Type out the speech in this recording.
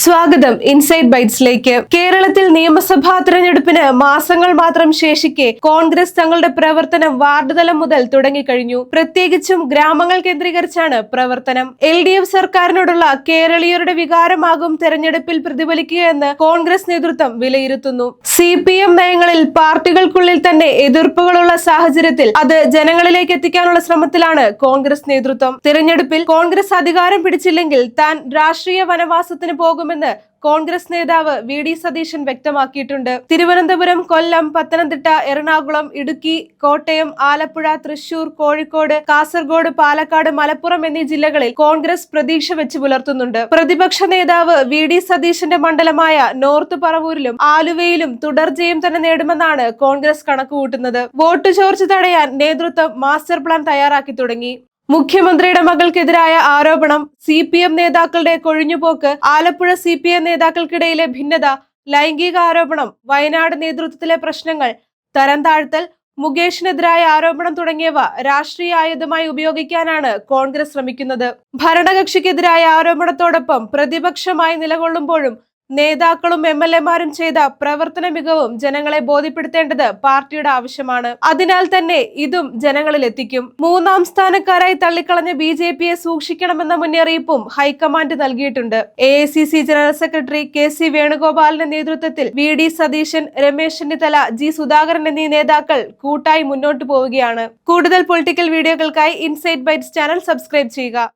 സ്വാഗതം ഇൻസൈഡ് ബൈറ്റ്സിലേക്ക്. കേരളത്തിൽ നിയമസഭാ തെരഞ്ഞെടുപ്പിന് മാസങ്ങൾ മാത്രം ശേഷിക്കെ കോൺഗ്രസ് തങ്ങളുടെ പ്രവർത്തനം വാർഡ് തലം മുതൽ തുടങ്ങിക്കഴിഞ്ഞു. പ്രത്യേകിച്ചും ഗ്രാമങ്ങൾ കേന്ദ്രീകരിച്ചാണ് പ്രവർത്തനം. LDF സർക്കാരിനോടുള്ള കേരളീയരുടെ വികാരമാകും തെരഞ്ഞെടുപ്പിൽ പ്രതിഫലിക്കുകയെന്ന് കോൺഗ്രസ് നേതൃത്വം വിലയിരുത്തുന്നു. CPM നയങ്ങളിൽ പാർട്ടികൾക്കുള്ളിൽ തന്നെ എതിർപ്പുകളുള്ള സാഹചര്യത്തിൽ അത് ജനങ്ങളിലേക്ക് എത്തിക്കാനുള്ള ശ്രമത്തിലാണ് കോൺഗ്രസ് നേതൃത്വം. തെരഞ്ഞെടുപ്പിൽ കോൺഗ്രസ് അധികാരം പിടിച്ചില്ലെങ്കിൽ താൻ രാഷ്ട്രീയ വനവാസത്തിന് പോകുമെന്ന് കോൺഗ്രസ് നേതാവ് VD സതീശൻ വ്യക്തമാക്കിയിട്ടുണ്ട്. തിരുവനന്തപുരം, കൊല്ലം, പത്തനംതിട്ട, എറണാകുളം, ഇടുക്കി, കോട്ടയം, ആലപ്പുഴ, തൃശൂർ, കോഴിക്കോട്, കാസർഗോഡ്, പാലക്കാട്, മലപ്പുറം എന്നീ ജില്ലകളിൽ കോൺഗ്രസ് പ്രതീക്ഷ വെച്ച് പുലർത്തുന്നുണ്ട്. പ്രതിപക്ഷ നേതാവ് VD സതീശന്റെ മണ്ഡലമായ നോർത്ത് പറവൂരിലും ആലുവയിലും തുടർജയം തന്നെ നേടുമെന്നാണ് കോൺഗ്രസ് കണക്കുകൂട്ടുന്നത്. വോട്ട് ചോർച്ച തടയാൻ നേതൃത്വം മാസ്റ്റർ പ്ലാൻ തയ്യാറാക്കി തുടങ്ങി. മുഖ്യമന്ത്രിയുടെ മകൾക്കെതിരായ ആരോപണം, CPM നേതാക്കളുടെ കൊഴിഞ്ഞുപോക്ക്, ആലപ്പുഴ CPM നേതാക്കൾക്കിടയിലെ ഭിന്നത, ലൈംഗിക ആരോപണം, വയനാട് നേതൃത്വത്തിലെ പ്രശ്നങ്ങൾ, തരം താഴ്ത്തൽ, മുകേഷിനെതിരായ ആരോപണം തുടങ്ങിയവ രാഷ്ട്രീയ ആയുധമായി ഉപയോഗിക്കാനാണ് കോൺഗ്രസ് ശ്രമിക്കുന്നത്. ഭരണകക്ഷിക്കെതിരായ ആരോപണത്തോടൊപ്പം പ്രതിപക്ഷമായി നിലകൊള്ളുമ്പോഴും നേതാക്കളും MLA-മാരും ചെയ്ത പ്രവർത്തന മികവും ജനങ്ങളെ ബോധ്യപ്പെടുത്തേണ്ടത് പാർട്ടിയുടെ ആവശ്യമാണ്. അതിനാൽ തന്നെ ഇതും ജനങ്ങളിൽ എത്തിക്കും. മൂന്നാം സ്ഥാനക്കാരായി തള്ളിക്കളഞ്ഞ BJP-യെ സൂക്ഷിക്കണമെന്ന മുന്നറിയിപ്പും ഹൈക്കമാൻഡ് നൽകിയിട്ടുണ്ട്. AICC ജനറൽ സെക്രട്ടറി KC വേണുഗോപാലിന്റെ നേതൃത്വത്തിൽ VD സതീശൻ, രമേശ് ചെന്നിത്തല, G സുധാകരൻ എന്നീ നേതാക്കൾ കൂട്ടായി മുന്നോട്ടു പോവുകയാണ്. കൂടുതൽ പൊളിറ്റിക്കൽ വീഡിയോകൾക്കായി ഇൻസൈഡ് ബൈറ്റ്സ് ചാനൽ സബ്സ്ക്രൈബ് ചെയ്യുക.